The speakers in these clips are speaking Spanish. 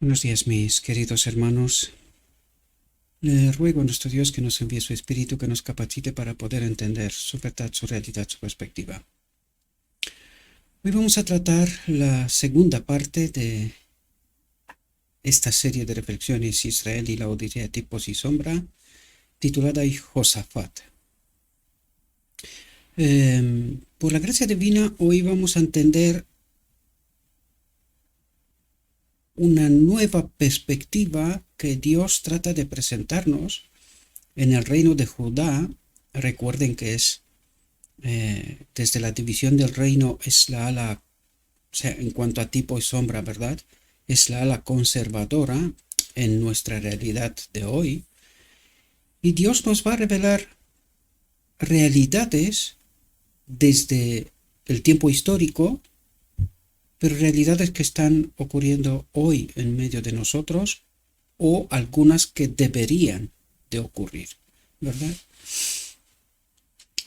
Buenos días, mis queridos hermanos. Le ruego a nuestro Dios que nos envíe su Espíritu, que nos capacite para poder entender su verdad, su realidad, su perspectiva. Hoy vamos a tratar la segunda parte de esta serie de reflexiones Israel y la Odisea tipos y sombra, titulada Josafat. Por la gracia divina, hoy vamos a entender una nueva perspectiva que Dios trata de presentarnos en el reino de Judá. Recuerden que es desde la división del reino es la ala, o sea, en cuanto a tipo y sombra, ¿verdad? Es la ala conservadora en nuestra realidad de hoy. Y Dios nos va a revelar realidades desde el tiempo histórico, pero realidades que están ocurriendo hoy en medio de nosotros, o algunas que deberían de ocurrir, ¿verdad?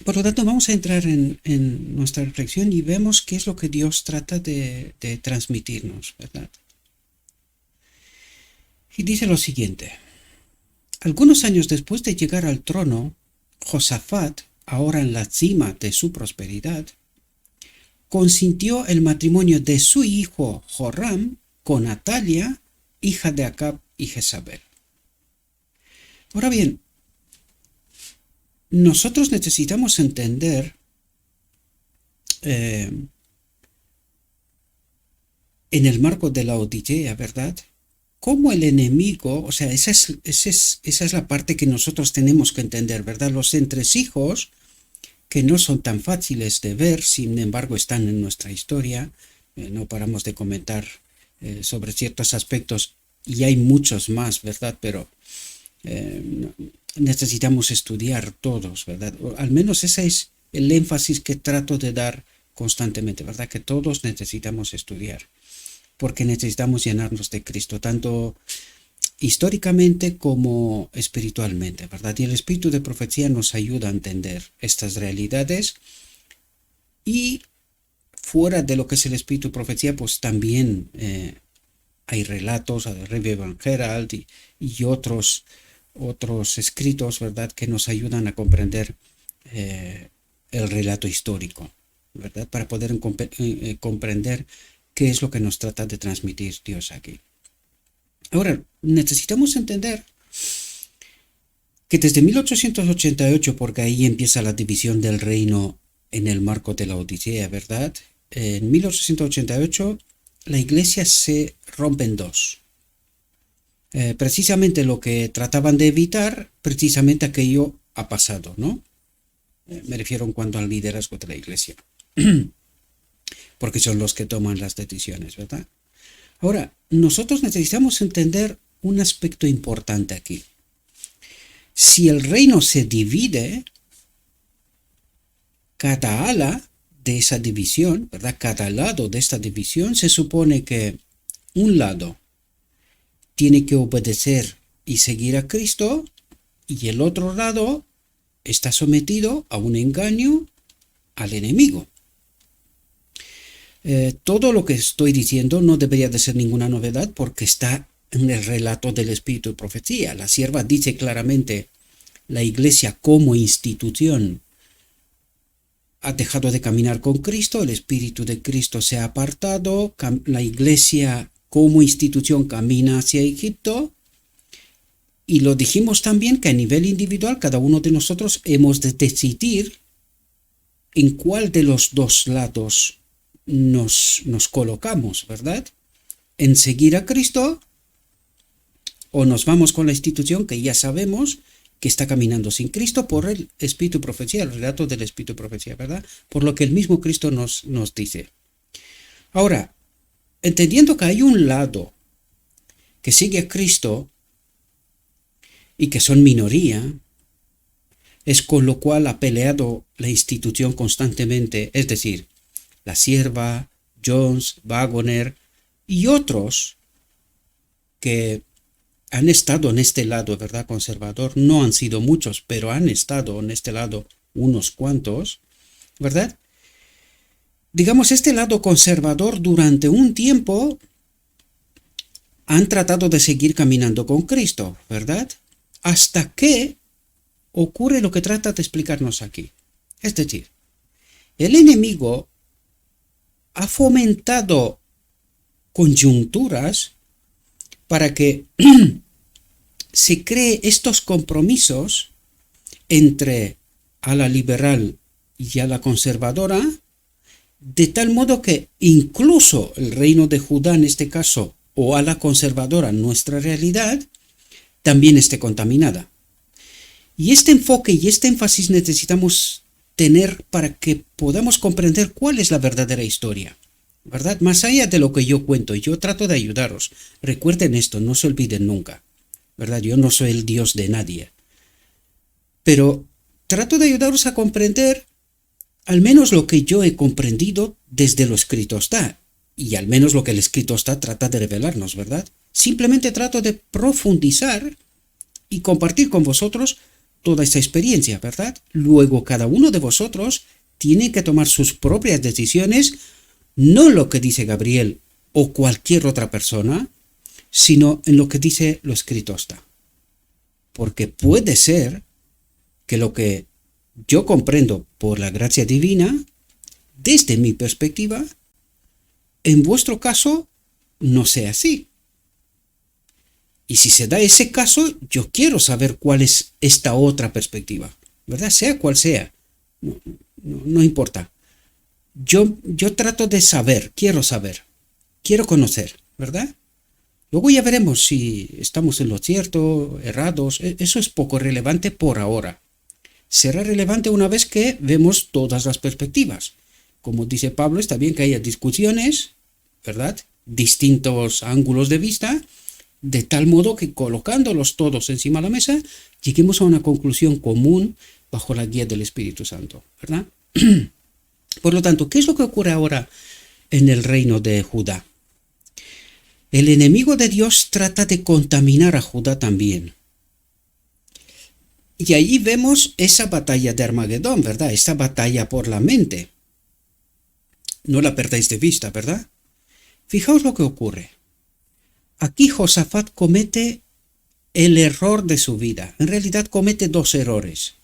Por lo tanto, vamos a entrar en nuestra reflexión y vemos qué es lo que Dios trata de transmitirnos, ¿verdad? Y dice lo siguiente: algunos años después de llegar al trono, Josafat, ahora en la cima de su prosperidad, consintió el matrimonio de su hijo Joram con Atalia, hija de Acab y Jezabel. Ahora bien, nosotros necesitamos entender en el marco de la Odisea, ¿verdad? Cómo el enemigo, o sea, esa es la parte que nosotros tenemos que entender, ¿verdad? Los entresijos, que no son tan fáciles de ver, sin embargo están en nuestra historia. No paramos de comentar sobre ciertos aspectos y hay muchos más, ¿verdad? Pero necesitamos estudiar todos, ¿verdad? O al menos ese es el énfasis que trato de dar constantemente, ¿verdad? Que todos necesitamos estudiar, porque necesitamos llenarnos de Cristo, tanto históricamente como espiritualmente, ¿verdad? Y el espíritu de profecía nos ayuda a entender estas realidades. Y fuera de lo que es el espíritu de profecía, pues también hay relatos, de River Van Herald y otros escritos, ¿verdad?, que nos ayudan a comprender el relato histórico, ¿verdad?, para poder comprender qué es lo que nos trata de transmitir Dios aquí. Ahora, necesitamos entender que desde 1888, porque ahí empieza la división del reino en el marco de la Odisea, ¿verdad? En 1888 la iglesia se rompe en dos. Precisamente lo que trataban de evitar, precisamente aquello ha pasado, ¿no? Me refiero en cuanto al liderazgo de la iglesia, porque son los que toman las decisiones, ¿verdad? Ahora, nosotros necesitamos entender un aspecto importante aquí. Si el reino se divide, cada ala de esa división, ¿verdad?, cada lado de esta división, se supone que un lado tiene que obedecer y seguir a Cristo y el otro lado está sometido a un engaño al enemigo. Todo lo que estoy diciendo no debería de ser ninguna novedad porque está en el relato del espíritu de profecía. La sierva dice claramente: la iglesia como institución ha dejado de caminar con Cristo, el espíritu de Cristo se ha apartado, la iglesia como institución camina hacia Egipto. Y lo dijimos también que a nivel individual cada uno de nosotros hemos de decidir en cuál de los dos lados nos colocamos, ¿verdad? En seguir a Cristo, o nos vamos con la institución que ya sabemos que está caminando sin Cristo por el espíritu de profecía, el relato del espíritu de profecía, ¿verdad? Por lo que el mismo Cristo nos dice. Ahora, entendiendo que hay un lado que sigue a Cristo y que son minoría, es con lo cual ha peleado la institución constantemente, es decir, la sierva, Jones, Waggoner y otros que han estado en este lado, ¿verdad?, conservador. No han sido muchos, pero han estado en este lado unos cuantos, ¿verdad? Digamos, este lado conservador durante un tiempo han tratado de seguir caminando con Cristo, ¿verdad? Hasta que ocurre lo que trata de explicarnos aquí. Es decir, el enemigo ha fomentado coyunturas para que se cree estos compromisos entre a la liberal y a la conservadora, de tal modo que incluso el reino de Judá en este caso, o a la conservadora, nuestra realidad, también esté contaminada. Y este enfoque y este énfasis necesitamos tener para que podamos comprender cuál es la verdadera historia, ¿verdad? Más allá de lo que yo cuento, yo trato de ayudaros. Recuerden esto, no se olviden nunca, ¿verdad? Yo no soy el Dios de nadie. Pero trato de ayudaros a comprender al menos lo que yo he comprendido desde lo escrito está. Y al menos lo que el escrito está trata de revelarnos, ¿verdad? Simplemente trato de profundizar y compartir con vosotros toda esta experiencia, ¿verdad? Luego cada uno de vosotros tiene que tomar sus propias decisiones, no lo que dice Gabriel o cualquier otra persona, sino en lo que dice lo escrito está. Porque puede ser que lo que yo comprendo por la gracia divina, desde mi perspectiva, en vuestro caso no sea así. Y si se da ese caso, yo quiero saber cuál es esta otra perspectiva, ¿verdad? Sea cual sea, no importa. Yo trato de saber, quiero conocer, ¿verdad? Luego ya veremos si estamos en lo cierto, errados, eso es poco relevante por ahora. Será relevante una vez que vemos todas las perspectivas. Como dice Pablo, está bien que haya discusiones, ¿verdad? Distintos ángulos de vista, de tal modo que colocándolos todos encima de la mesa, lleguemos a una conclusión común bajo la guía del Espíritu Santo, ¿verdad? Por lo tanto, ¿qué es lo que ocurre ahora en el reino de Judá? El enemigo de Dios trata de contaminar a Judá también. Y ahí vemos esa batalla de Armagedón, ¿verdad? Esa batalla por la mente. No la perdáis de vista, ¿verdad? Fijaos lo que ocurre. Aquí Josafat comete el error de su vida. En realidad comete dos errores.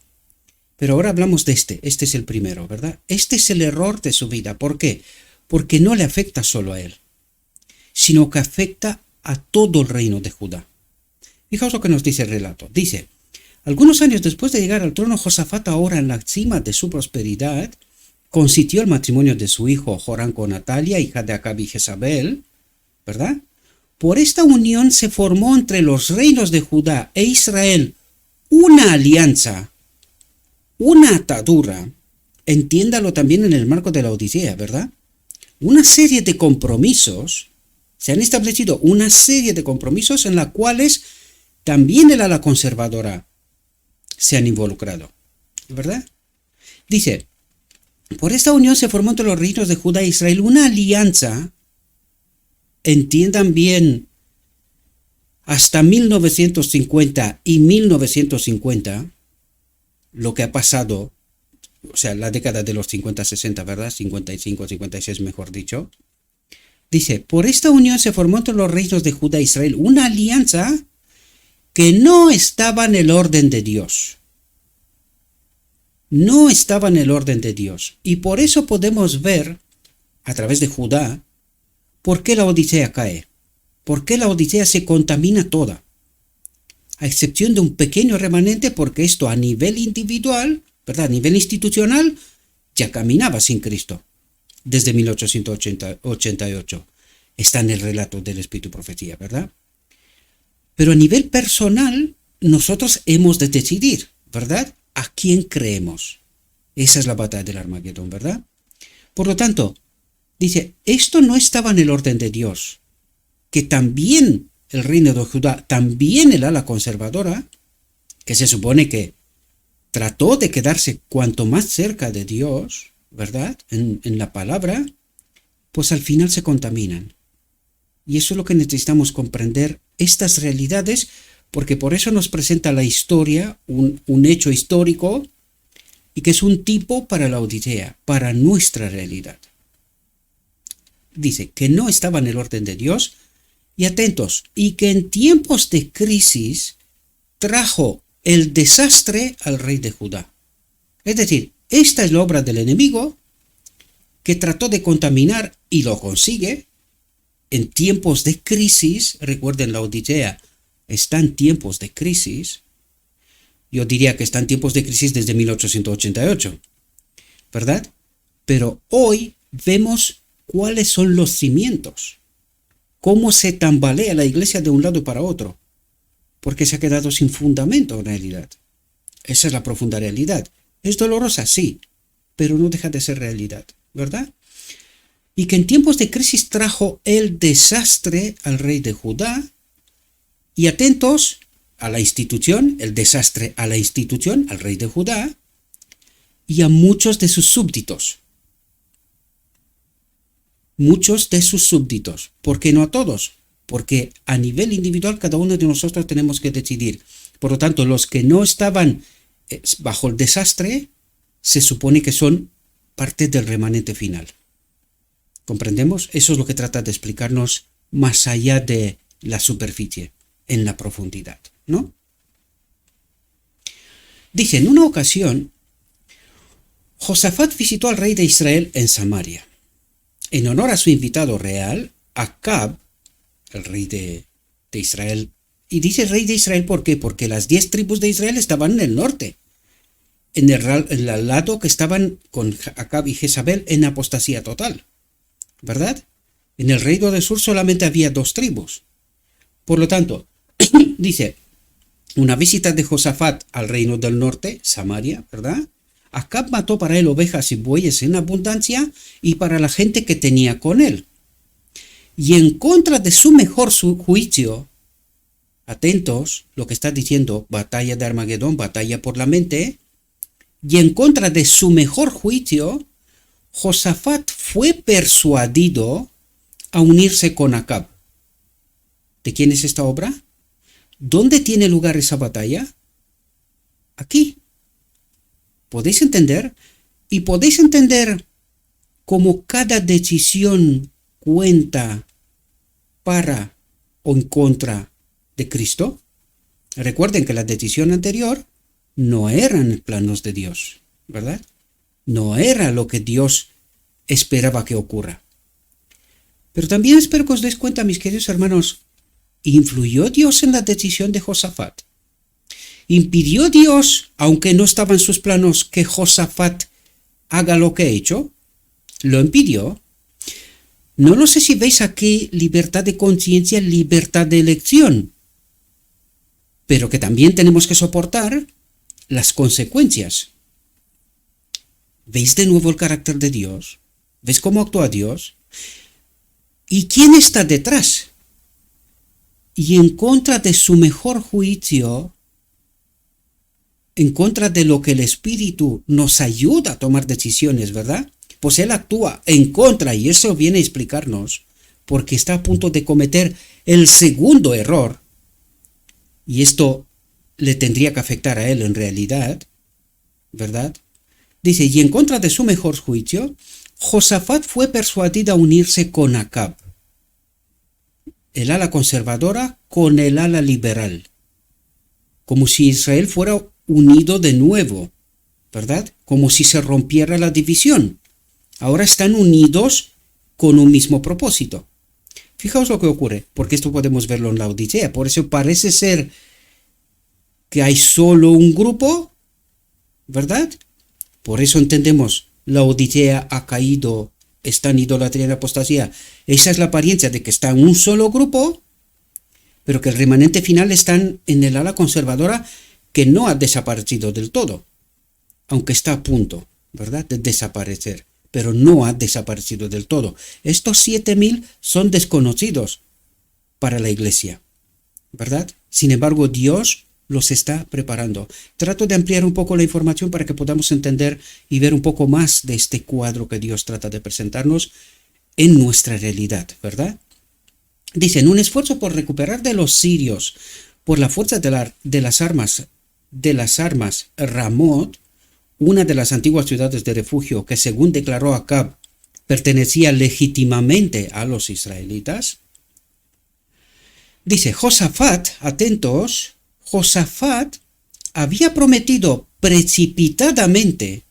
Pero ahora hablamos de este. Este es el primero, ¿verdad? Este es el error de su vida. ¿Por qué? Porque no le afecta solo a él, sino que afecta a todo el reino de Judá. Fijaos lo que nos dice el relato. Dice: algunos años después de llegar al trono, Josafat, ahora en la cima de su prosperidad, consintió el matrimonio de su hijo Joram con Atalia, hija de Acab y Jezabel, ¿verdad? Por esta unión se formó entre los reinos de Judá e Israel una alianza, una atadura, entiéndalo también en el marco de la Odisea, ¿verdad? Una serie de compromisos, se han establecido una serie de compromisos en las cuales también el ala conservadora se han involucrado, ¿verdad? Dice: por esta unión se formó entre los reinos de Judá e Israel una alianza, entiendan bien, hasta 1950 y 1950, lo que ha pasado, o sea, la década de los 50-60, ¿verdad? 55-56, mejor dicho. Dice: por esta unión se formó entre los reinos de Judá e Israel una alianza que no estaba en el orden de Dios. No estaba en el orden de Dios. Y por eso podemos ver, a través de Judá, por qué la Odisea cae. Por qué la Odisea se contamina toda. A excepción de un pequeño remanente, porque esto a nivel individual, ¿verdad? A nivel institucional, ya caminaba sin Cristo. Desde 1888. Está en el relato del Espíritu y Profecía, ¿verdad? Pero a nivel personal, nosotros hemos de decidir, ¿verdad? ¿A quién creemos? Esa es la batalla del Armagedón, ¿verdad? Por lo tanto, dice, esto no estaba en el orden de Dios, que también el reino de Judá, también el ala conservadora, que se supone que trató de quedarse cuanto más cerca de Dios, ¿verdad? En la palabra, pues al final se contaminan. Y eso es lo que necesitamos comprender, estas realidades, porque por eso nos presenta la historia, un hecho histórico, y que es un tipo para la Odisea, para nuestra realidad. Dice que no estaba en el orden de Dios Y atentos, y que en tiempos de crisis trajo el desastre al rey de Judá. Es decir, esta es la obra del enemigo que trató de contaminar y lo consigue en tiempos de crisis. Recuerden, la Odisea está en tiempos de crisis. Yo diría que está en tiempos de crisis desde 1888, ¿verdad? Pero hoy vemos cuáles son los cimientos, cómo se tambalea la iglesia de un lado para otro, porque se ha quedado sin fundamento en realidad. Esa es la profunda realidad. ¿Es dolorosa? Sí, pero no deja de ser realidad, ¿verdad? Y que en tiempos de crisis trajo el desastre al rey de Judá, y atentos a la institución, el desastre a la institución, al rey de Judá, y a muchos de sus súbditos. Muchos de sus súbditos. ¿Por qué no a todos? Porque a nivel individual cada uno de nosotros tenemos que decidir. Por lo tanto, los que no estaban bajo el desastre, se supone que son parte del remanente final. ¿Comprendemos? Eso es lo que trata de explicarnos más allá de la superficie, en la profundidad, ¿no? Dice, en una ocasión, Josafat visitó al rey de Israel en Samaria. En honor a su invitado real, Acab, el rey de Israel. Y dice rey de Israel, ¿por qué? Porque las 10 tribus de Israel estaban en el norte, en el lado que estaban con Acab y Jezabel en apostasía total, ¿verdad? En el reino del sur solamente había 2 tribus. Por lo tanto, dice, una visita de Josafat al reino del norte, Samaria, ¿verdad? Acab mató para él ovejas y bueyes en abundancia y para la gente que tenía con él. Y en contra de su mejor juicio, atentos, lo que está diciendo, batalla de Armagedón, batalla por la mente, y en contra de su mejor juicio, Josafat fue persuadido a unirse con Acab. ¿De quién es esta obra? ¿Dónde tiene lugar esa batalla? Aquí. ¿Podéis entender? Y podéis entender cómo cada decisión cuenta para o en contra de Cristo. Recuerden que la decisión anterior no eran planos de Dios, ¿verdad? No era lo que Dios esperaba que ocurra. Pero también espero que os deis cuenta, mis queridos hermanos, ¿influyó Dios en la decisión de Josafat? ¿Impidió Dios, aunque no estaba en sus planos, que Josafat haga lo que ha hecho? ¿Lo impidió? No sé si veis aquí libertad de conciencia, libertad de elección, pero que también tenemos que soportar las consecuencias. ¿Veis de nuevo el carácter de Dios? ¿Veis cómo actúa Dios? ¿Y quién está detrás? Y en contra de su mejor juicio, en contra de lo que el Espíritu nos ayuda a tomar decisiones, ¿verdad? Pues Él actúa en contra, y eso viene a explicarnos, porque está a punto de cometer el segundo error, y esto le tendría que afectar a Él en realidad, ¿verdad? Dice, y en contra de su mejor juicio, Josafat fue persuadido a unirse con Acab, el ala conservadora con el ala liberal, como si Israel fuera unido de nuevo, ¿verdad? Como si se rompiera la división. Ahora están unidos con un mismo propósito. Fijaos lo que ocurre, porque esto podemos verlo en la Odisea. Por eso parece ser que hay solo un grupo, ¿verdad? Por eso entendemos, la Odisea ha caído, está en idolatría y apostasía. Esa es la apariencia de que está en un solo grupo, pero que el remanente final están en el ala conservadora, que no ha desaparecido del todo, aunque está a punto, ¿verdad?, de desaparecer, pero no ha desaparecido del todo. Estos 7.000 son desconocidos para la iglesia, ¿verdad? Sin embargo, Dios los está preparando. Trato de ampliar un poco la información para que podamos entender y ver un poco más de este cuadro que Dios trata de presentarnos en nuestra realidad, ¿verdad? Dice, en un esfuerzo por recuperar de los sirios por la fuerza de las armas Ramot, una de las antiguas ciudades de refugio que, según declaró Acab, pertenecía legítimamente a los israelitas, Dice Josafat, atentos, Josafat había prometido precipitadamente,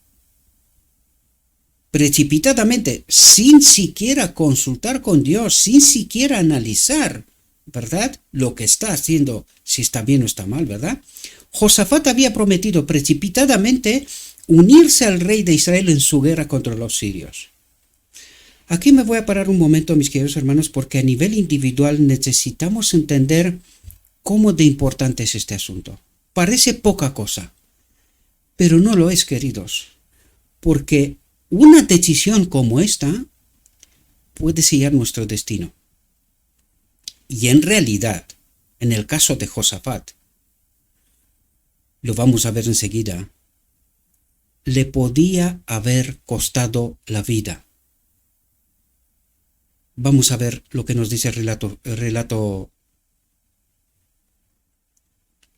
sin siquiera consultar con Dios, sin siquiera analizar, ¿verdad?, lo que está haciendo, si está bien o está mal, ¿verdad? Josafat había prometido precipitadamente unirse al rey de Israel en su guerra contra los sirios. Aquí me voy a parar un momento, mis queridos hermanos, porque a nivel individual necesitamos entender cómo de importante es este asunto. Parece poca cosa, pero no lo es, queridos, porque una decisión como esta puede sellar nuestro destino. Y en realidad, en el caso de Josafat, lo vamos a ver enseguida, le podía haber costado la vida. Vamos a ver lo que nos dice el relato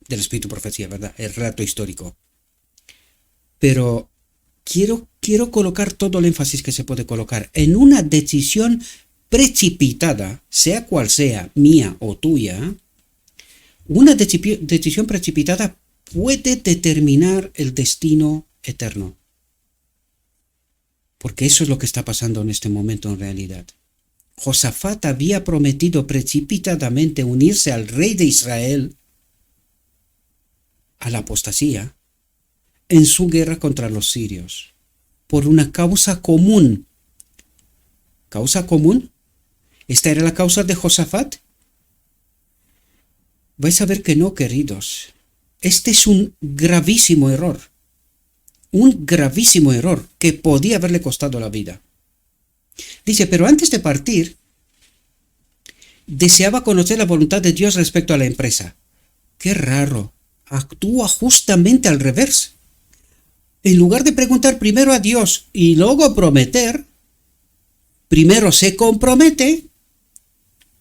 del Espíritu Profecía, ¿verdad? El relato histórico. Pero quiero colocar todo el énfasis que se puede colocar en una decisión precipitada, sea cual sea, mía o tuya. Una decisión precipitada puede determinar el destino eterno. Porque eso es lo que está pasando en este momento en realidad. Josafat había prometido precipitadamente unirse al rey de Israel, a la apostasía, en su guerra contra los sirios, por una causa común. ¿Causa común? ¿Esta era la causa de Josafat? Vais a ver que no, queridos. Este es un gravísimo error que podía haberle costado la vida. Dice, pero antes de partir, deseaba conocer la voluntad de Dios respecto a la empresa. Qué raro, actúa justamente al revés. En lugar de preguntar primero a Dios y luego prometer, primero se compromete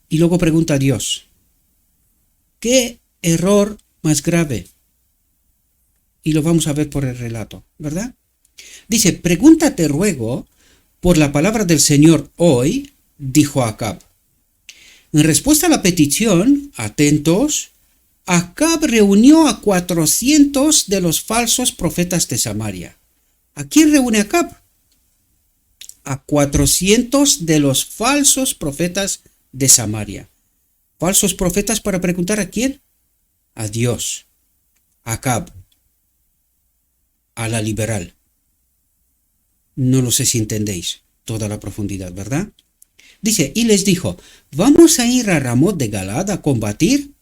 y luego pregunta a Dios. ¿Qué error más grave? Y lo vamos a ver por el relato, ¿verdad? Dice, pregúntate ruego por la palabra del Señor hoy, dijo Acab. En respuesta a la petición, atentos, Acab reunió a 400 de los falsos profetas de Samaria. ¿A quién reúne Acab? A 400 de los falsos profetas de Samaria. ¿Falsos profetas para preguntar a quién? A Dios. Acab. A la liberal. No lo sé si entendéis toda la profundidad, ¿verdad? Dice, y les dijo, ¿vamos a ir a Ramot de Galad a combatir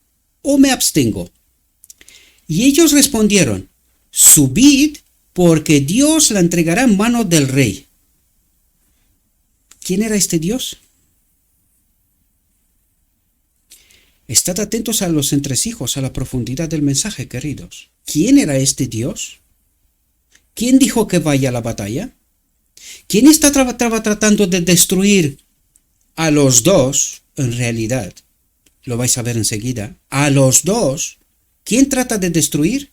o me abstengo? Y ellos respondieron, subid, porque Dios la entregará en manos del rey. ¿Quién era este Dios? Estad atentos a los entresijos, a la profundidad del mensaje, queridos. ¿Quién era este Dios? ¿Quién dijo que vaya a la batalla? ¿Quién estaba tratando de destruir a los dos, en realidad? Lo vais a ver enseguida. A los dos. ¿Quién trata de destruir?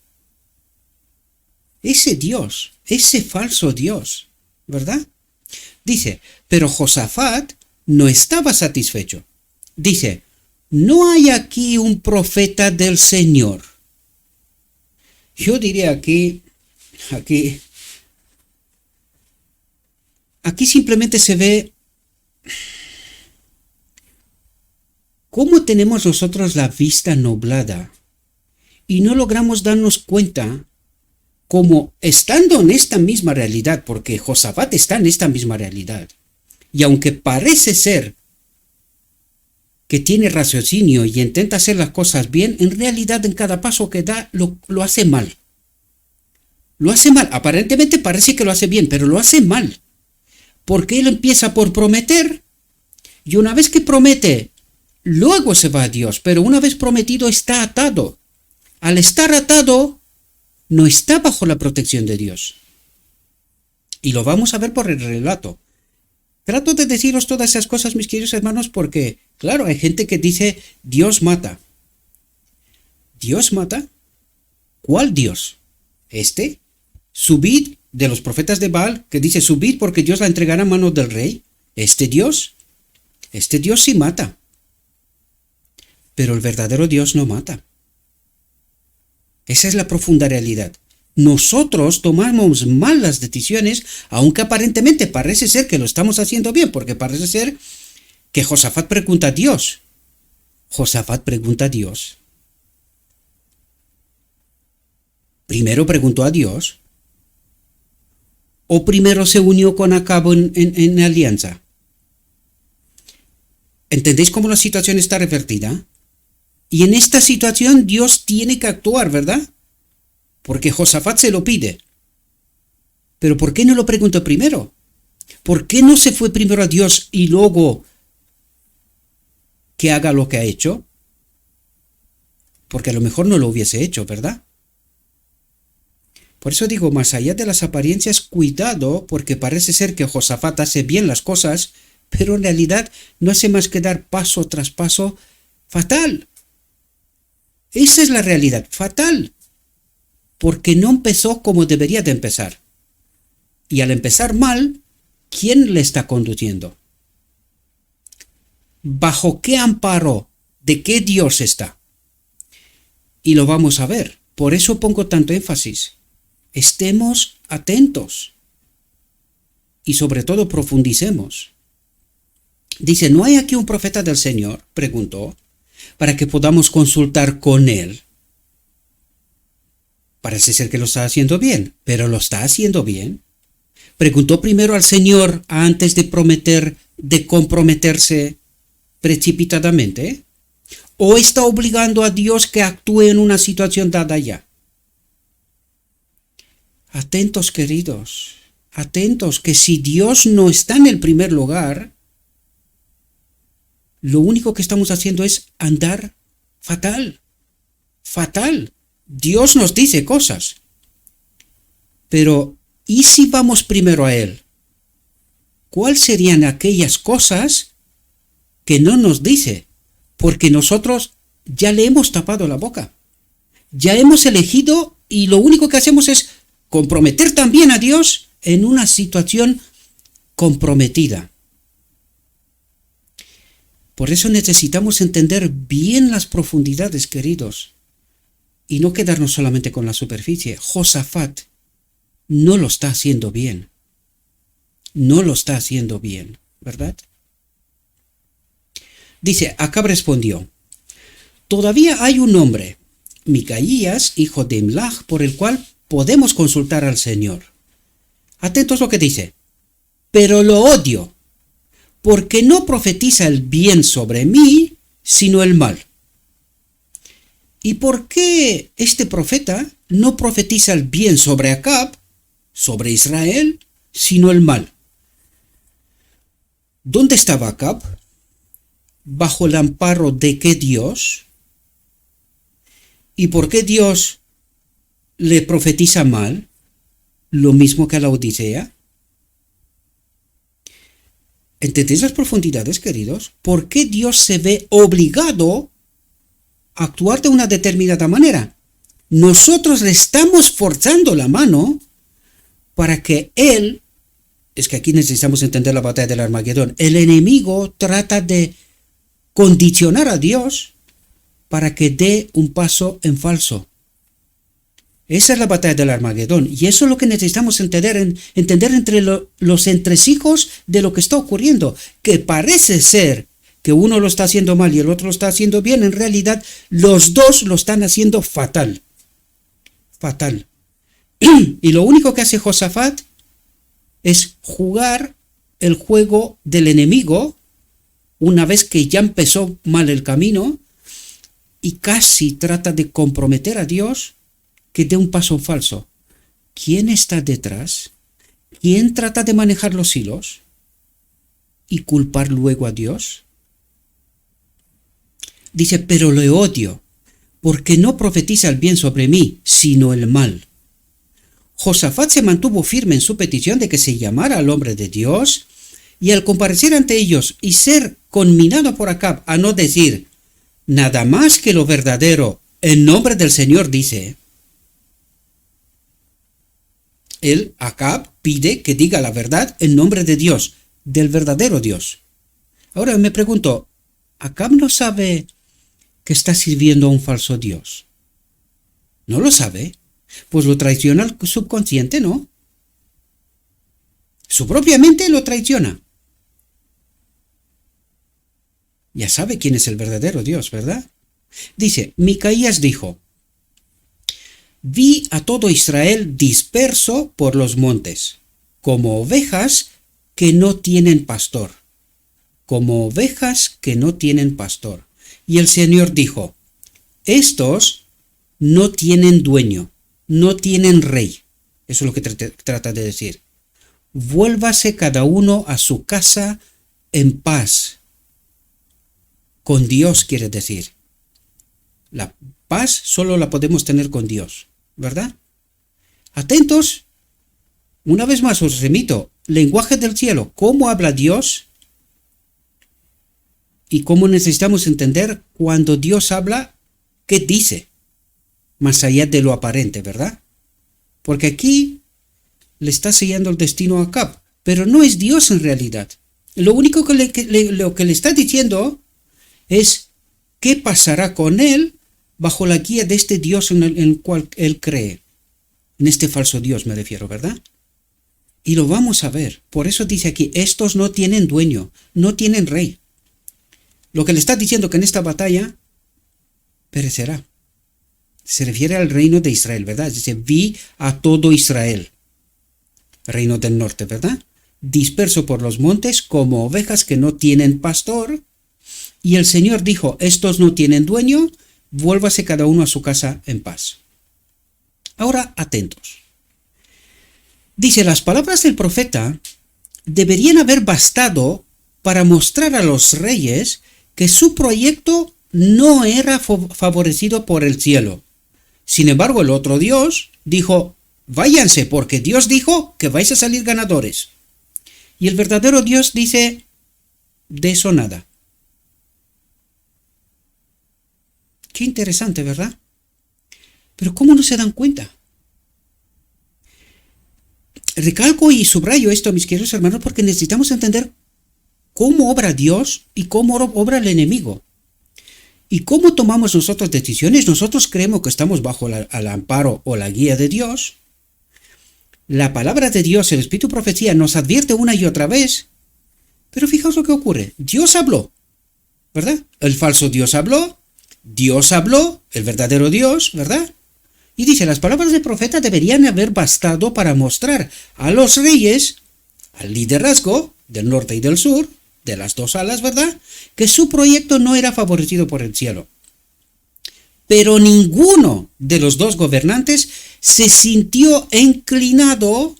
Ese Dios, ese falso Dios, ¿verdad? Dice, pero Josafat no estaba satisfecho. Dice, ¿no hay aquí un profeta del Señor? Yo diría aquí simplemente se ve cómo tenemos nosotros la vista nublada y no logramos darnos cuenta como estando en esta misma realidad, porque Josafat está en esta misma realidad, y aunque parece ser que tiene raciocinio y intenta hacer las cosas bien, en realidad en cada paso que da lo hace mal. Lo hace mal, aparentemente parece que lo hace bien, pero lo hace mal. Porque él empieza por prometer, y una vez que promete, luego se va a Dios, pero una vez prometido está atado. Al estar atado, no está bajo la protección de Dios. Y lo vamos a ver por el relato. Trato de deciros todas esas cosas, mis queridos hermanos, porque, claro, hay gente que dice, Dios mata. ¿Dios mata? ¿Cuál Dios? ¿Este? ¿Subid de los profetas de Baal, que dice, subid porque Dios la entregará en manos del rey? ¿Este Dios sí mata. pero el verdadero Dios no mata. Esa es la profunda realidad. Nosotros tomamos mal las decisiones, aunque aparentemente parece ser que lo estamos haciendo bien, porque parece ser que Josafat pregunta a Dios. Josafat pregunta a Dios. Primero preguntó a Dios, o primero se unió con Acab en alianza. ¿Entendéis cómo la situación está revertida? Y en esta situación Dios tiene que actuar, ¿verdad? Porque Josafat se lo pide. Pero ¿por qué no lo preguntó primero? ¿Por qué no se fue primero a Dios y luego que haga lo que ha hecho? Porque a lo mejor no lo hubiese hecho, ¿verdad? Por eso digo, más allá de las apariencias, cuidado, porque parece ser que Josafat hace bien las cosas, pero en realidad no hace más que dar paso tras paso fatal. Esa es la realidad, fatal. Porque no empezó como debería de empezar. Y al empezar mal, ¿quién le está conduciendo? ¿Bajo qué amparo? ¿De qué Dios está? Y lo vamos a ver. Por eso pongo tanto énfasis. Estemos atentos. Y sobre todo profundicemos. Dice, ¿no hay aquí un profeta del Señor? Preguntó, para que podamos consultar con él. Parece ser que lo está haciendo bien, pero ¿lo está haciendo bien? Preguntó primero al Señor antes de comprometerse precipitadamente. ¿O está obligando a Dios que actúe en una situación dada ya? Atentos, queridos, atentos, que si Dios no está en el primer lugar, lo único que estamos haciendo es andar fatal, fatal. Dios nos dice cosas, pero ¿y si vamos primero a Él? ¿Cuáles serían aquellas cosas que no nos dice? Porque nosotros ya le hemos tapado la boca, ya hemos elegido y lo único que hacemos es comprometer también a Dios en una situación comprometida. Por eso necesitamos entender bien las profundidades, queridos, y no quedarnos solamente con la superficie. Josafat no lo está haciendo bien. No lo está haciendo bien, ¿verdad? Dice, Acab respondió, todavía hay un hombre, Micaías, hijo de Imlaj, por el cual podemos consultar al Señor. Atentos lo que dice, pero lo odio, porque no profetiza el bien sobre mí, sino el mal. ¿Y por qué este profeta no profetiza el bien sobre Acab, sobre Israel, sino el mal? ¿Dónde estaba Acab? ¿Bajo el amparo de qué Dios? ¿Y por qué Dios le profetiza mal? Lo mismo que a la Odisea. ¿Entendéis las profundidades, queridos? ¿Por qué Dios se ve obligado a actuar de una determinada manera? Nosotros le estamos forzando la mano para que Él, es que aquí necesitamos entender la batalla del Armagedón, el enemigo trata de condicionar a Dios para que dé un paso en falso. Esa es la batalla del Armagedón, y eso es lo que necesitamos entender entre los entresijos de lo que está ocurriendo, que parece ser que uno lo está haciendo mal y el otro lo está haciendo bien. En realidad los dos lo están haciendo fatal, fatal. Y lo único que hace Josafat es jugar el juego del enemigo una vez que ya empezó mal el camino, y casi trata de comprometer a Dios que dé un paso falso. ¿Quién está detrás? ¿Quién trata de manejar los hilos y culpar luego a Dios? Dice, pero le odio, porque no profetiza el bien sobre mí, sino el mal. Josafat se mantuvo firme en su petición de que se llamara al hombre de Dios, y al comparecer ante ellos y ser conminado por Acab a no decir nada más que lo verdadero en nombre del Señor, dice, él, Acab, pide que diga la verdad en nombre de Dios, del verdadero Dios. Ahora me pregunto, ¿Acab no sabe que está sirviendo a un falso Dios? ¿No lo sabe? Pues lo traiciona el subconsciente, ¿no? Su propia mente lo traiciona. Ya sabe quién es el verdadero Dios, ¿verdad? Dice, Micaías dijo, vi a todo Israel disperso por los montes, como ovejas que no tienen pastor. Como ovejas que no tienen pastor. Y el Señor dijo, estos no tienen dueño, no tienen rey. Eso es lo que trata de decir. Vuélvase cada uno a su casa en paz. Con Dios quiere decir. La paz solo la podemos tener con Dios, ¿verdad? Atentos. Una vez más os remito, lenguaje del cielo, ¿cómo habla Dios? Y cómo necesitamos entender cuando Dios habla, ¿qué dice? Más allá de lo aparente, ¿verdad? Porque aquí le está sellando el destino a Acab, pero no es Dios en realidad. Lo único que le está diciendo es qué pasará con él bajo la guía de este Dios en el cual él cree. En este falso Dios me refiero, ¿verdad? Y lo vamos a ver. Por eso dice aquí, estos no tienen dueño, no tienen rey. Lo que le está diciendo que en esta batalla perecerá. Se refiere al reino de Israel, ¿verdad? Dice, vi a todo Israel, reino del norte, ¿verdad? Disperso por los montes como ovejas que no tienen pastor. Y el Señor dijo, estos no tienen dueño, vuélvase cada uno a su casa en paz. Ahora, atentos. Dice, las palabras del profeta deberían haber bastado para mostrar a los reyes que su proyecto no era favorecido por el cielo. Sin embargo, el otro Dios dijo, váyanse, porque Dios dijo que vais a salir ganadores. Y el verdadero Dios dice, de eso nada. Qué interesante, ¿verdad? Pero ¿cómo no se dan cuenta? Recalco y subrayo esto, mis queridos hermanos, porque necesitamos entender cómo obra Dios y cómo obra el enemigo. ¿Y cómo tomamos nosotros decisiones? Nosotros creemos que estamos bajo el amparo o la guía de Dios. La palabra de Dios, el Espíritu Profecía, nos advierte una y otra vez. Pero fijaos lo que ocurre. Dios habló, ¿verdad? El falso Dios habló, el verdadero Dios, ¿verdad? Y dice, las palabras del profeta deberían haber bastado para mostrar a los reyes, al liderazgo del norte y del sur, de las dos alas, ¿verdad?, que su proyecto no era favorecido por el cielo. Pero ninguno de los dos gobernantes se sintió inclinado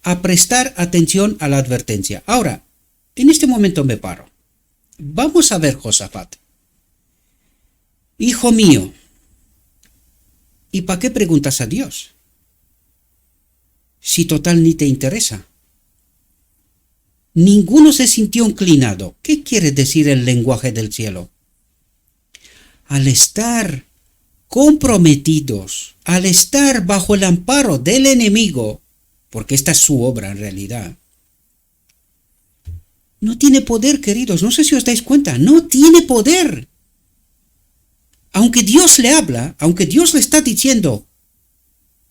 a prestar atención a la advertencia. Ahora, en este momento me paro. Vamos a ver, Josafat. Hijo mío, ¿y para qué preguntas a Dios? Si total ni te interesa. Ninguno se sintió inclinado. ¿Qué quiere decir el lenguaje del cielo? Al estar comprometidos, al estar bajo el amparo del enemigo, porque esta es su obra en realidad, no tiene poder, queridos. No sé si os dais cuenta, no tiene poder. Aunque Dios le habla, aunque Dios le está diciendo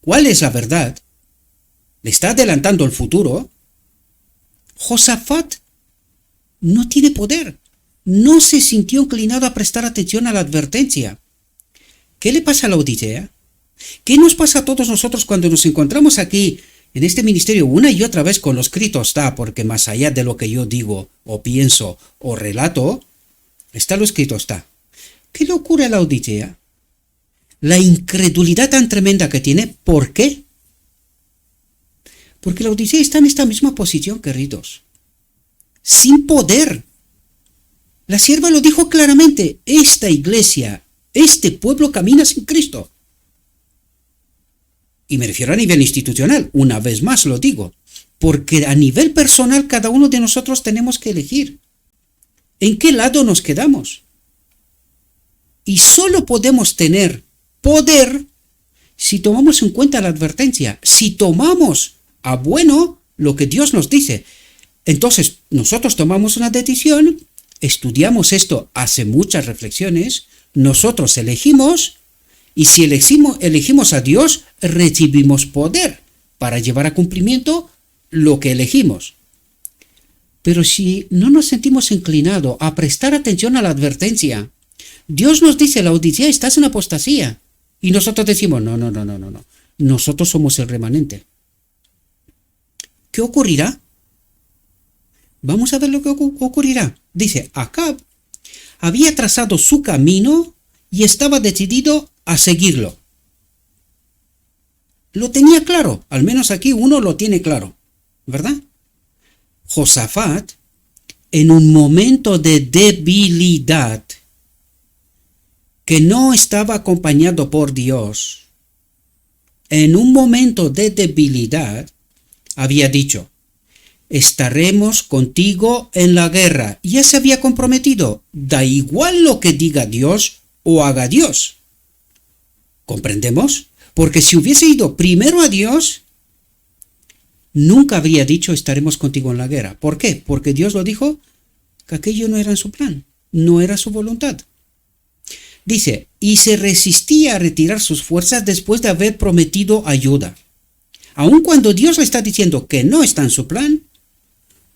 cuál es la verdad, le está adelantando el futuro, Josafat no tiene poder. No se sintió inclinado a prestar atención a la advertencia. ¿Qué le pasa a la Odisea? ¿Qué nos pasa a todos nosotros cuando nos encontramos aquí en este ministerio una y otra vez con lo escrito está? Porque más allá de lo que yo digo o pienso o relato, está lo escrito está. ¿Qué le ocurre a la Odisea? La incredulidad tan tremenda que tiene. ¿Por qué? Porque la Odisea está en esta misma posición, queridos. Sin poder. La sierva lo dijo claramente. Esta iglesia, este pueblo camina sin Cristo. Y me refiero a nivel institucional. Una vez más lo digo. Porque a nivel personal cada uno de nosotros tenemos que elegir. ¿En qué lado nos quedamos? Y solo podemos tener poder si tomamos en cuenta la advertencia. Si tomamos a bueno lo que Dios nos dice. Entonces nosotros tomamos una decisión, estudiamos esto, hace muchas reflexiones, Nosotros elegimos, y si elegimos a Dios, recibimos poder para llevar a cumplimiento lo que elegimos. Pero si no nos sentimos inclinados a prestar atención a la advertencia, Dios nos dice, Laodicea, estás en apostasía. Y nosotros decimos, no. Nosotros somos el remanente. ¿Qué ocurrirá? Vamos a ver lo que ocurrirá. Dice, Acab había trazado su camino y estaba decidido a seguirlo. Lo tenía claro, al menos aquí uno lo tiene claro, ¿verdad? Josafat, en un momento de debilidad, que no estaba acompañado por Dios, en un momento de debilidad, había dicho, estaremos contigo en la guerra. Ya se había comprometido, da igual lo que diga Dios o haga Dios. ¿Comprendemos? Porque si hubiese ido primero a Dios, nunca habría dicho estaremos contigo en la guerra. ¿Por qué? Porque Dios lo dijo que aquello no era en su plan, no era su voluntad. Dice, y se resistía a retirar sus fuerzas después de haber prometido ayuda. Aun cuando Dios le está diciendo que no está en su plan,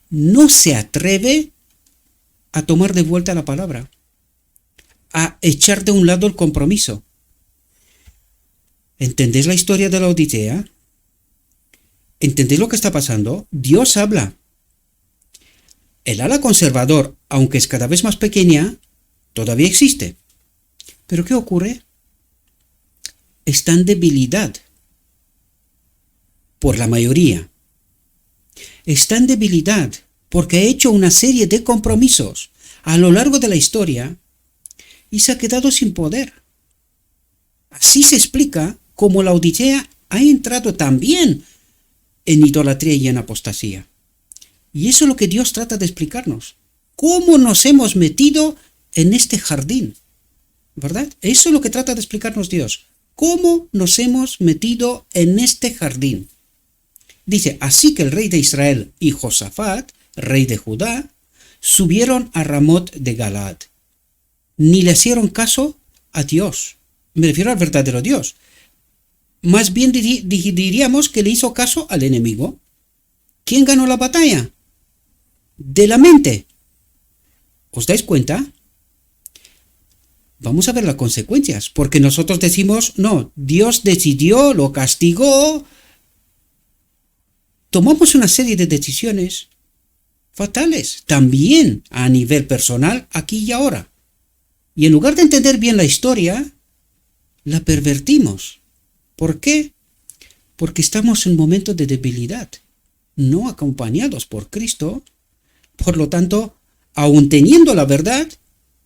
no se atreve a tomar de vuelta la palabra, a echar de un lado el compromiso. ¿Entendéis la historia de Laodicea? ¿Entendéis lo que está pasando? Dios habla. El ala conservador, aunque es cada vez más pequeña, todavía existe. ¿Pero qué ocurre? Está en debilidad. Por la mayoría. Está en debilidad porque ha hecho una serie de compromisos a lo largo de la historia y se ha quedado sin poder. Así se explica cómo Laodicea ha entrado también en idolatría y en apostasía. Y eso es lo que Dios trata de explicarnos. ¿Cómo nos hemos metido en este jardín? ¿Verdad? Eso es lo que trata de explicarnos Dios. ¿Cómo nos hemos metido en este jardín? Dice, así que el rey de Israel y Josafat, rey de Judá, subieron a Ramot de Galaad. Ni le hicieron caso a Dios. Me refiero al verdadero Dios. Más bien diríamos que le hizo caso al enemigo. ¿Quién ganó la batalla? De la mente. ¿Os dais cuenta? Vamos a ver las consecuencias, porque nosotros decimos, no, Dios decidió, lo castigó. Tomamos una serie de decisiones fatales, también a nivel personal, aquí y ahora. Y en lugar de entender bien la historia, la pervertimos. ¿Por qué? Porque estamos en momentos de debilidad, no acompañados por Cristo. Por lo tanto, aun teniendo la verdad,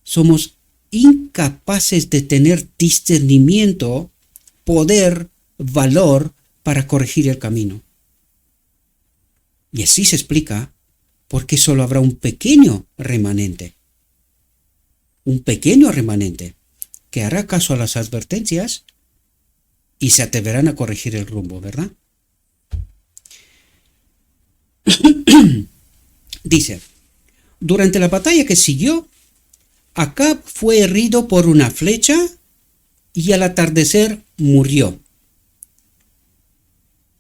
somos incapaces de tener discernimiento, poder, valor para corregir el camino. Y así se explica por qué solo habrá un pequeño remanente. Un pequeño remanente que hará caso a las advertencias y se atreverán a corregir el rumbo, ¿verdad? Dice, durante la batalla que siguió, Acab fue herido por una flecha y al atardecer murió.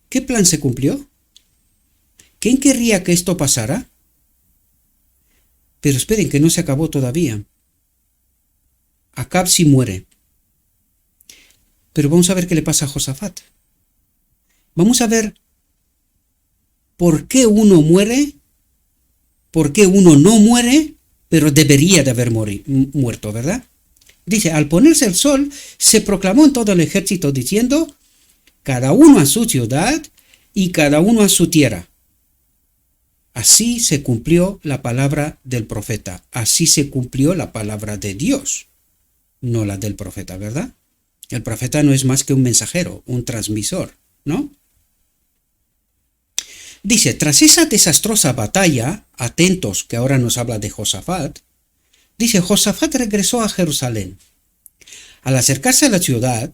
¿Qué plan se cumplió? ¿Quién querría que esto pasara? Pero esperen, que no se acabó todavía. Acab sí muere. Pero vamos a ver qué le pasa a Josafat. Vamos a ver por qué uno muere, por qué uno no muere, pero debería de haber muerto, ¿verdad? Dice, al ponerse el sol, se proclamó en todo el ejército diciendo, cada uno a su ciudad y cada uno a su tierra. Así se cumplió la palabra del profeta, así se cumplió la palabra de Dios, no la del profeta, ¿verdad? El profeta no es más que un mensajero, un transmisor, ¿no? Dice, tras esa desastrosa batalla, atentos que ahora nos habla de Josafat, dice, Josafat regresó a Jerusalén. Al acercarse a la ciudad,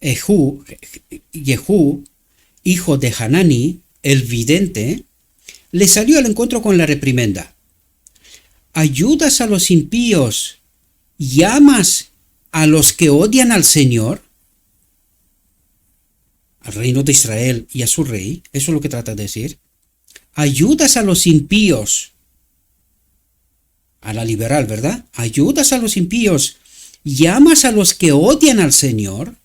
Jehú, hijo de Hanani, el vidente, le salió al encuentro con la reprimenda. ¿Ayudas a los impíos y amas a los que odian al Señor, al reino de Israel y a su rey, eso es lo que trata de decir. Ayudas a los impíos, a la liberal, ¿verdad? Ayudas a los impíos, llamas a los que odian al Señor.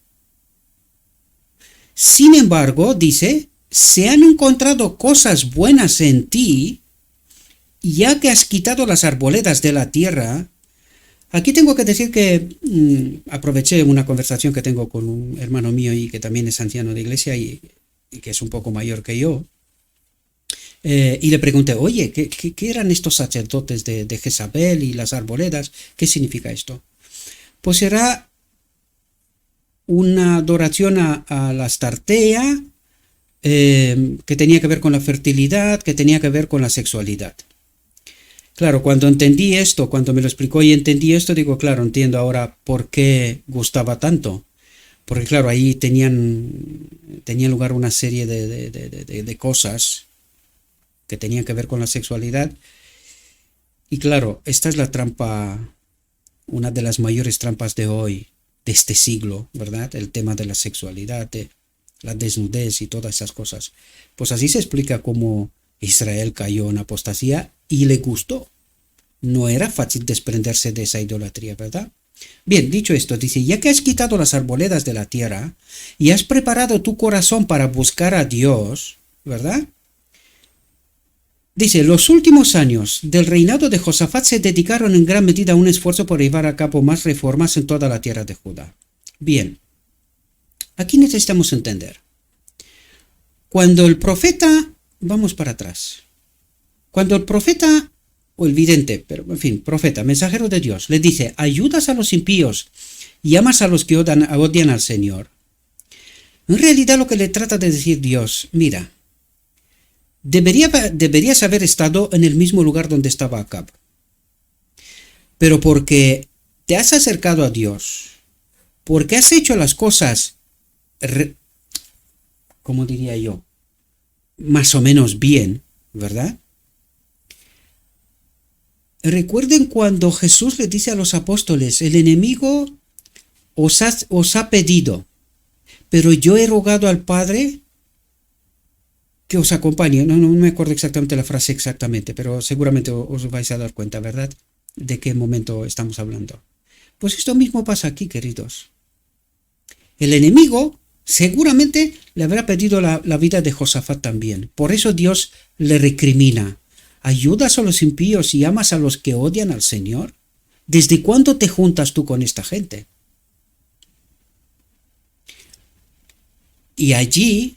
Sin embargo, dice, se han encontrado cosas buenas en ti, ya que has quitado las arboledas de la tierra. Aquí tengo que decir que aproveché una conversación que tengo con un hermano mío y que también es anciano de iglesia y que es un poco mayor que yo. Y le pregunté, oye, ¿qué eran estos sacerdotes de Jezabel y las arboledas? ¿Qué significa esto? Pues era una adoración a la Astartea, que tenía que ver con la fertilidad, que tenía que ver con la sexualidad. Claro, cuando entendí esto, cuando me lo explicó y entendí esto, digo, claro, entiendo ahora por qué gustaba tanto. Porque claro, ahí tenían lugar una serie de cosas que tenían que ver con la sexualidad. Y claro, esta es la trampa, una de las mayores trampas de hoy, de este siglo, ¿verdad? El tema de la sexualidad, de la desnudez y todas esas cosas. Pues así se explica cómo Israel cayó en apostasía y le gustó. No era fácil desprenderse de esa idolatría, ¿verdad? Bien, dicho esto, dice, ya que has quitado las arboledas de la tierra y has preparado tu corazón para buscar a Dios, ¿verdad? Dice, los últimos años del reinado de Josafat se dedicaron en gran medida a un esfuerzo por llevar a cabo más reformas en toda la tierra de Judá. Bien, aquí necesitamos entender. Cuando el profeta, vamos para atrás, cuando el profeta, o el vidente, pero en fin, profeta, mensajero de Dios, le dice, ayudas a los impíos y amas a los que odian al Señor. En realidad lo que le trata de decir Dios, mira, deberías haber estado en el mismo lugar donde estaba Acab. Pero porque te has acercado a Dios, porque has hecho las cosas, ¿cómo diría yo? Más o menos bien, ¿verdad? Recuerden cuando Jesús le dice a los apóstoles, el enemigo os ha pedido, pero yo he rogado al Padre que os acompañe. No me acuerdo exactamente la frase exactamente, pero seguramente os vais a dar cuenta, ¿verdad? De qué momento estamos hablando. Pues esto mismo pasa aquí, queridos. El enemigo seguramente le habrá pedido la vida de Josafat también. Por eso Dios le recrimina. ¿Ayudas a los impíos y amas a los que odian al Señor? ¿Desde cuándo te juntas tú con esta gente? Y allí,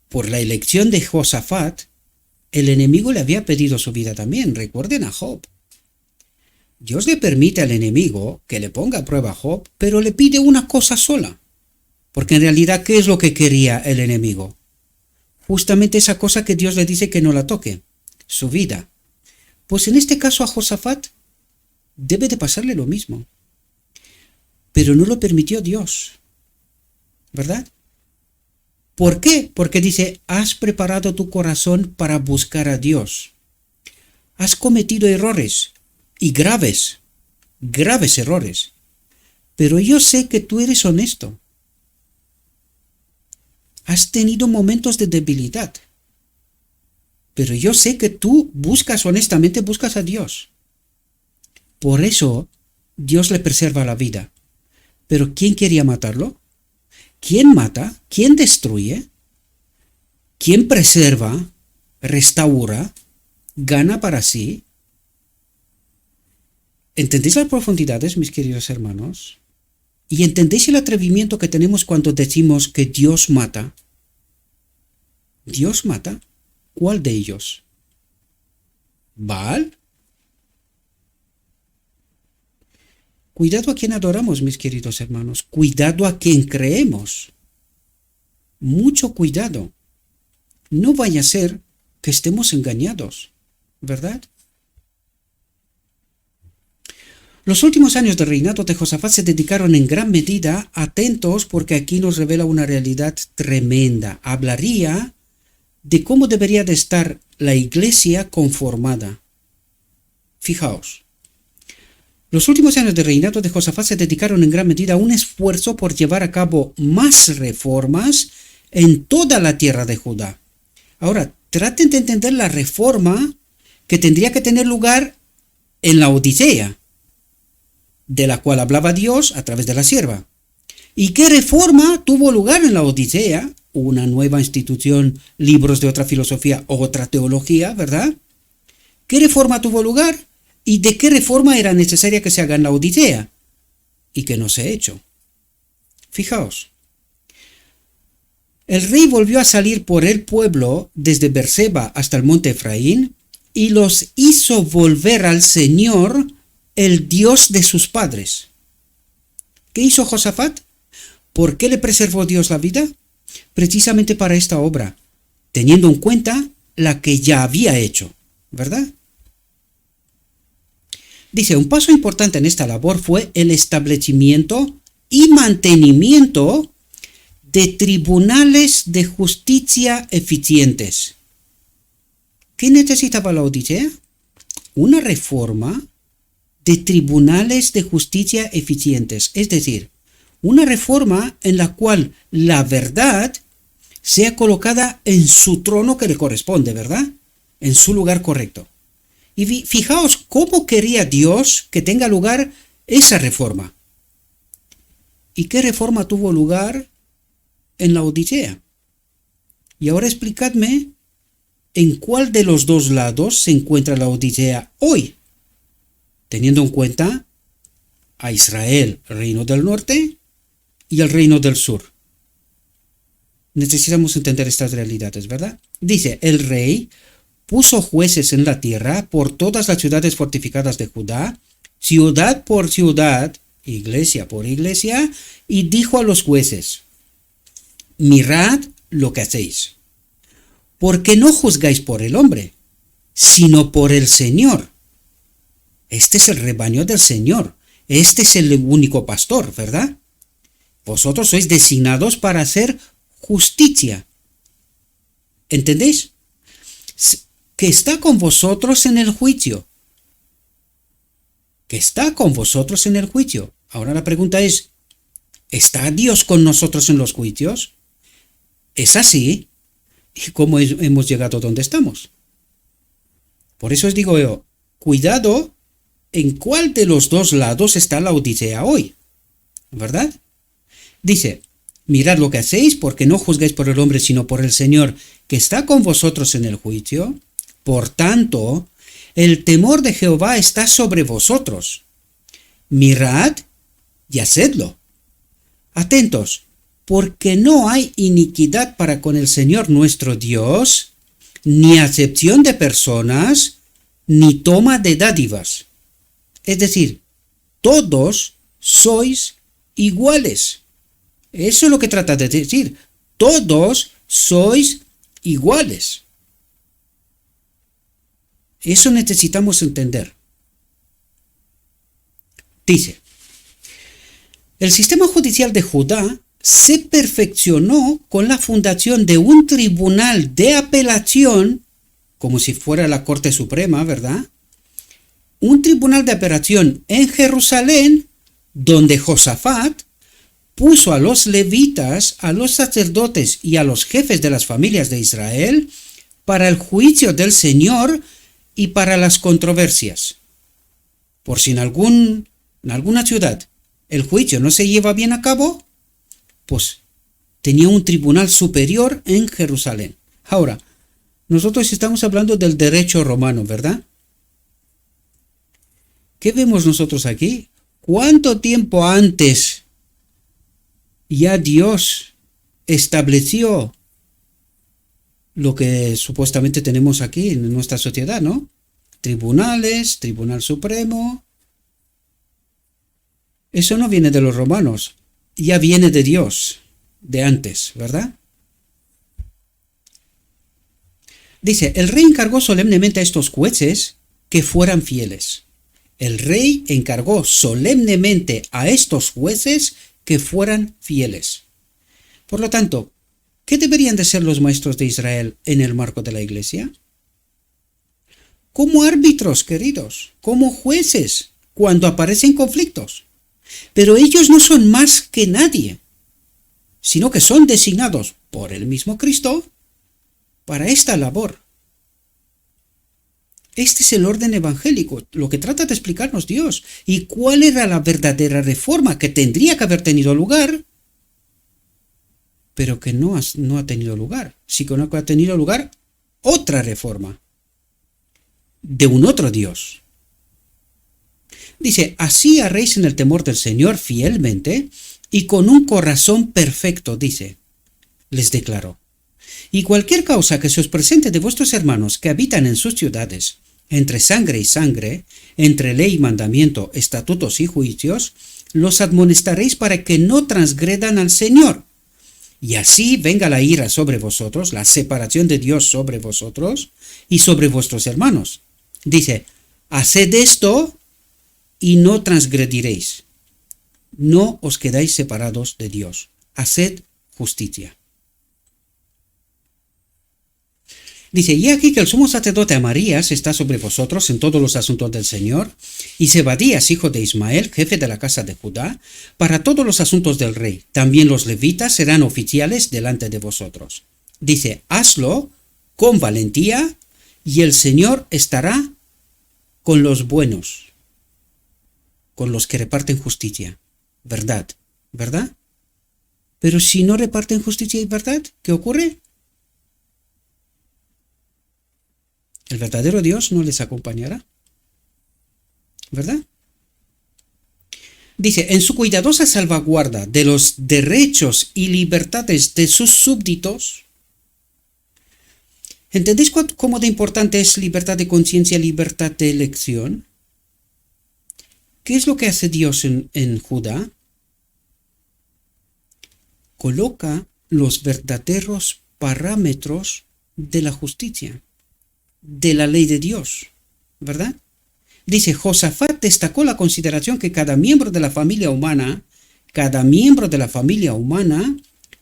por la elección de Josafat, el enemigo le había pedido su vida también. Recuerden a Job. Dios le permite al enemigo que le ponga a prueba a Job, pero le pide una cosa sola. Porque en realidad, ¿qué es lo que quería el enemigo? Justamente esa cosa que Dios le dice que no la toque. Su vida. Pues en este caso a Josafat debe de pasarle lo mismo. Pero no lo permitió Dios. ¿Verdad? ¿Por qué? Porque dice, has preparado tu corazón para buscar a Dios. Has cometido errores, y graves errores. Pero yo sé que tú eres honesto. Has tenido momentos de debilidad. Pero yo sé que tú buscas honestamente, buscas a Dios. Por eso Dios le preserva la vida. Pero ¿quién quería matarlo? ¿Quién mata? ¿Quién destruye? ¿Quién preserva? ¿Restaura? ¿Gana para sí? ¿Entendéis las profundidades, mis queridos hermanos? ¿Y entendéis el atrevimiento que tenemos cuando decimos que Dios mata? ¿Dios mata? ¿Cuál de ellos? ¿Baal? Cuidado a quien adoramos, mis queridos hermanos. Cuidado a quien creemos. Mucho cuidado. No vaya a ser que estemos engañados, ¿verdad? Los últimos años del reinado de Josafat se dedicaron en gran medida, atentos porque aquí nos revela una realidad tremenda. Hablaría de cómo debería de estar la iglesia conformada. Fijaos, Los últimos años de reinado de Josafat se dedicaron en gran medida a un esfuerzo por llevar a cabo más reformas en toda la tierra de Judá. Ahora, traten de entender la reforma que tendría que tener lugar en la Odisea, de la cual hablaba Dios a través de la sierva. ¿Y qué reforma tuvo lugar en la Odisea? Una nueva institución, libros de otra filosofía, otra teología, ¿verdad? ¿Qué reforma tuvo lugar? ¿Y de qué reforma era necesaria que se haga en la Odisea? Y que no se ha hecho. Fijaos. El rey volvió a salir por el pueblo desde Berseba hasta el monte Efraín y los hizo volver al Señor, el Dios de sus padres. ¿Qué hizo Josafat? ¿Por qué le preservó Dios la vida? Precisamente para esta obra, teniendo en cuenta la que ya había hecho, ¿verdad? Dice, un paso importante en esta labor fue el establecimiento y mantenimiento de tribunales de justicia eficientes. ¿Qué necesitaba la Odisea? Una reforma de tribunales de justicia eficientes, es decir, una reforma en la cual la verdad sea colocada en su trono que le corresponde, ¿verdad? En su lugar correcto. Y fijaos cómo quería Dios que tenga lugar esa reforma. ¿Y qué reforma tuvo lugar en la Odisea? Y ahora explicadme en cuál de los dos lados se encuentra la Odisea hoy, teniendo en cuenta a Israel, el reino del norte, y el reino del sur. Necesitamos entender estas realidades, ¿verdad? Dice, el rey puso jueces en la tierra por todas las ciudades fortificadas de Judá, ciudad por ciudad, iglesia por iglesia, y dijo a los jueces, mirad lo que hacéis, porque no juzgáis por el hombre, sino por el Señor. Este es el rebaño del Señor, este es el único pastor, ¿verdad? Vosotros sois designados para hacer justicia. ¿Entendéis? Que está con vosotros en el juicio. Que está con vosotros en el juicio. Ahora la pregunta es, ¿está Dios con nosotros en los juicios? ¿Es así? ¿Y cómo hemos llegado donde estamos? Por eso os digo yo, cuidado en cuál de los dos lados está la Odisea hoy, ¿verdad? Dice, mirad lo que hacéis, porque no juzgáis por el hombre, sino por el Señor, que está con vosotros en el juicio. Por tanto, el temor de Jehová está sobre vosotros. Mirad y hacedlo. Atentos, porque no hay iniquidad para con el Señor nuestro Dios, ni acepción de personas, ni toma de dádivas. Es decir, todos sois iguales. Eso es lo que trata de decir. Todos sois iguales. Eso necesitamos entender. Dice, el sistema judicial de Judá se perfeccionó con la fundación de un tribunal de apelación, como si fuera la Corte Suprema, ¿verdad? Un tribunal de apelación en Jerusalén, donde Josafat puso a los levitas, a los sacerdotes y a los jefes de las familias de Israel para el juicio del Señor y para las controversias. Por si en alguna ciudad el juicio no se lleva bien a cabo, pues tenía un tribunal superior en Jerusalén. Ahora, nosotros estamos hablando del derecho romano, ¿verdad? ¿Qué vemos nosotros aquí? ¿Cuánto tiempo antes ya Dios estableció lo que supuestamente tenemos aquí en nuestra sociedad, ¿no? Tribunales, Tribunal Supremo. Eso no viene de los romanos, ya viene de Dios, de antes, ¿verdad? Dice, el rey encargó solemnemente a estos jueces que fueran fieles. El rey encargó solemnemente a estos jueces que fueran fieles. Por lo tanto, ¿qué deberían de ser los maestros de Israel en el marco de la Iglesia? Como árbitros, queridos, como jueces, cuando aparecen conflictos. Pero ellos no son más que nadie, sino que son designados por el mismo Cristo para esta labor. Este es el orden evangélico, lo que trata de explicarnos Dios. ¿Y cuál era la verdadera reforma que tendría que haber tenido lugar, pero que no ha tenido lugar? Sí que no ha tenido lugar otra reforma de un otro Dios. Dice, así haréis en el temor del Señor fielmente y con un corazón perfecto, dice, les declaró. Y cualquier causa que se os presente de vuestros hermanos que habitan en sus ciudades, entre sangre y sangre, entre ley y mandamiento, estatutos y juicios, los admonestaréis para que no transgredan al Señor. Y así venga la ira sobre vosotros, la separación de Dios sobre vosotros y sobre vuestros hermanos. Dice, haced esto y no transgrediréis. No os quedáis separados de Dios. Haced justicia. Dice, y aquí que el sumo sacerdote Amarías está sobre vosotros en todos los asuntos del Señor, y Zebadías, hijo de Ismael, jefe de la casa de Judá, para todos los asuntos del rey. También los levitas serán oficiales delante de vosotros. Dice, hazlo con valentía, y el Señor estará con los buenos, con los que reparten justicia, verdad, ¿verdad? Pero si no reparten justicia y verdad, ¿qué ocurre? El verdadero Dios no les acompañará, ¿verdad? Dice, en su cuidadosa salvaguarda de los derechos y libertades de sus súbditos. ¿Entendéis cómo de importante es libertad de conciencia, libertad de elección? ¿Qué es lo que hace Dios en Judá? Coloca los verdaderos parámetros de la justicia, de la ley de Dios, ¿verdad? Dice, Josafat destacó la consideración que cada miembro de la familia humana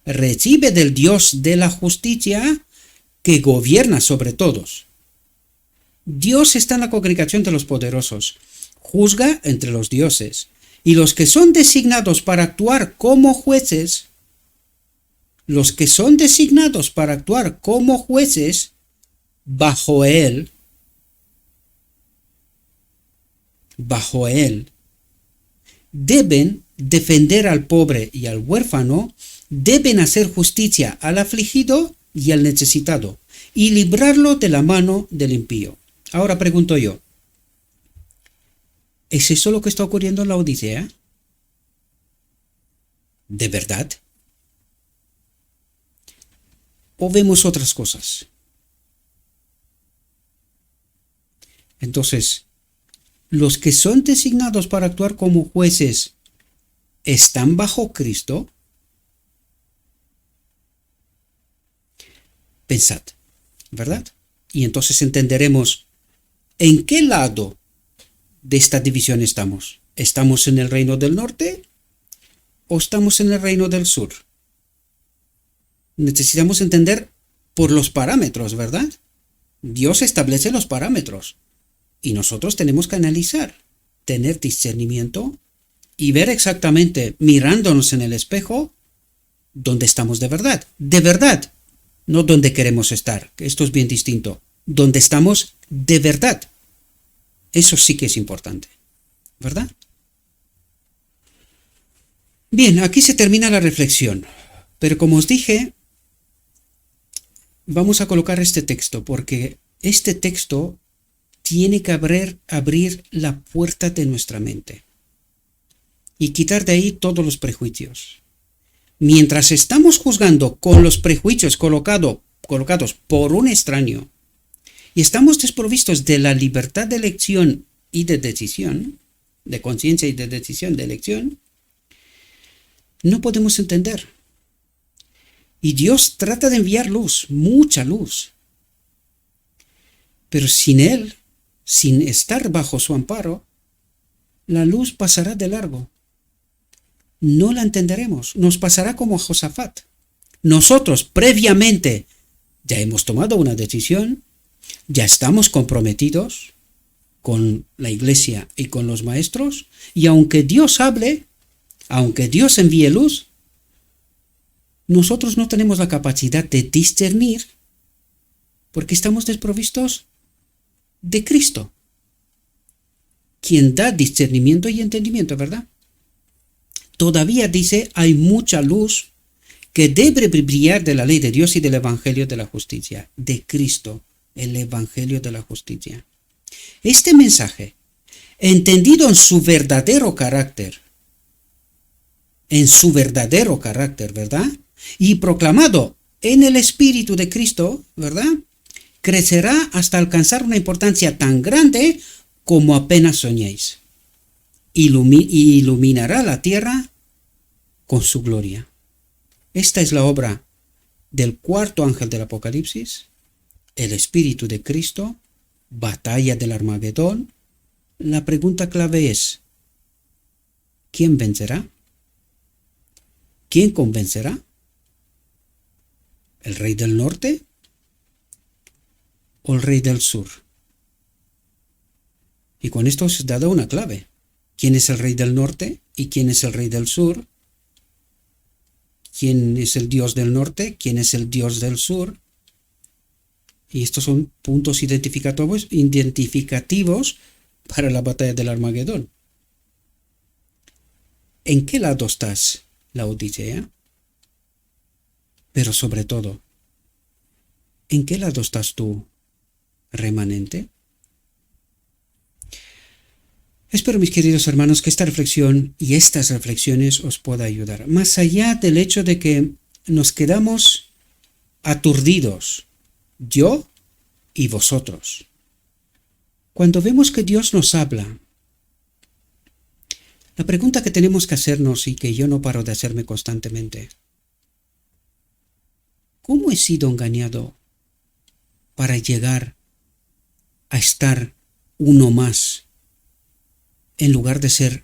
recibe del Dios de la justicia que gobierna sobre todos. Dios está en la congregación de los poderosos, juzga entre los dioses, y los que son designados para actuar como jueces, bajo él, deben defender al pobre y al huérfano, deben hacer justicia al afligido y al necesitado, y librarlo de la mano del impío. Ahora pregunto yo, ¿es eso lo que está ocurriendo en la Odisea? ¿De verdad? ¿O vemos otras cosas? Entonces, los que son designados para actuar como jueces, ¿están bajo Cristo? Pensad, ¿verdad? Y entonces entenderemos en qué lado de esta división estamos. ¿Estamos en el reino del norte o estamos en el reino del sur? Necesitamos entender por los parámetros, ¿verdad? Dios establece los parámetros. Y nosotros tenemos que analizar, tener discernimiento y ver exactamente, mirándonos en el espejo, dónde estamos de verdad. De verdad, no donde queremos estar, que esto es bien distinto. Donde estamos de verdad. Eso sí que es importante, ¿verdad? Bien, aquí se termina la reflexión. Pero como os dije, vamos a colocar este texto, porque este texto tiene que abrir la puerta de nuestra mente y quitar de ahí todos los prejuicios. Mientras estamos juzgando con los prejuicios colocados por un extraño y estamos desprovistos de la libertad de elección y de decisión, de conciencia y de decisión de elección, no podemos entender. Y Dios trata de enviar luz, mucha luz. Pero sin Él, sin estar bajo su amparo, la luz pasará de largo. No la entenderemos. Nos pasará como a Josafat. Nosotros previamente ya hemos tomado una decisión, ya estamos comprometidos, con la iglesia y con los maestros, y aunque Dios hable, aunque Dios envíe luz, nosotros no tenemos la capacidad de discernir porque estamos desprovistos de Cristo, quien da discernimiento y entendimiento, ¿verdad? Todavía dice, hay mucha luz que debe brillar de la ley de Dios y del evangelio de la justicia, de Cristo, el evangelio de la justicia. Este mensaje, entendido en su verdadero carácter, ¿verdad? Y proclamado en el Espíritu de Cristo, ¿verdad? Crecerá hasta alcanzar una importancia tan grande como apenas soñéis. Iluminará la tierra con su gloria. Esta es la obra del cuarto ángel del Apocalipsis, el Espíritu de Cristo, batalla del Armagedón. La pregunta clave es, ¿quién vencerá? ¿Quién convencerá? ¿El rey del norte o el rey del sur? Y con esto os he dado una clave. ¿Quién es el rey del norte y quién es el rey del sur? ¿Quién es el Dios del norte? ¿Quién es el Dios del sur? Y estos son puntos identificativos para la batalla del Armagedón. ¿En qué lado estás, Laodicea? Pero sobre todo, ¿en qué lado estás tú, remanente? Espero, mis queridos hermanos, que esta reflexión y estas reflexiones os pueda ayudar. Más allá del hecho de que nos quedamos aturdidos, yo y vosotros. Cuando vemos que Dios nos habla, la pregunta que tenemos que hacernos y que yo no paro de hacerme constantemente, ¿cómo he sido engañado para llegar a estar uno más en lugar de ser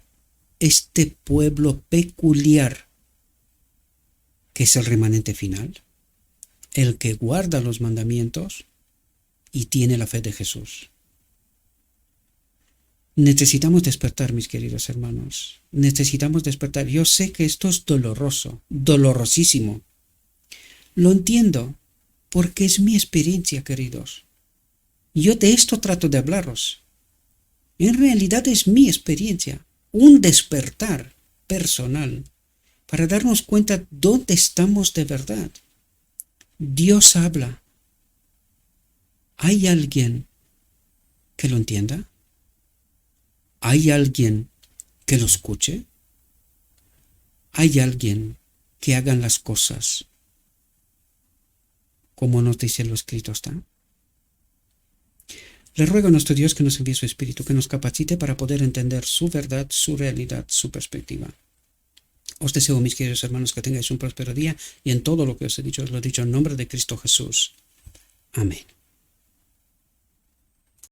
este pueblo peculiar que es el remanente final, el que guarda los mandamientos y tiene la fe de Jesús? Necesitamos despertar, mis queridos hermanos. Necesitamos despertar. Yo sé que esto es doloroso, dolorosísimo. Lo entiendo, porque es mi experiencia, queridos. Yo de esto trato de hablaros. En realidad es mi experiencia, un despertar personal para darnos cuenta dónde estamos de verdad. Dios habla. ¿Hay alguien que lo entienda? ¿Hay alguien que lo escuche? ¿Hay alguien que haga las cosas como nos dice lo escrito está? Le ruego a nuestro Dios que nos envíe su Espíritu, que nos capacite para poder entender su verdad, su realidad, su perspectiva. Os deseo, mis queridos hermanos, que tengáis un próspero día y en todo lo que os he dicho, os lo he dicho en nombre de Cristo Jesús. Amén.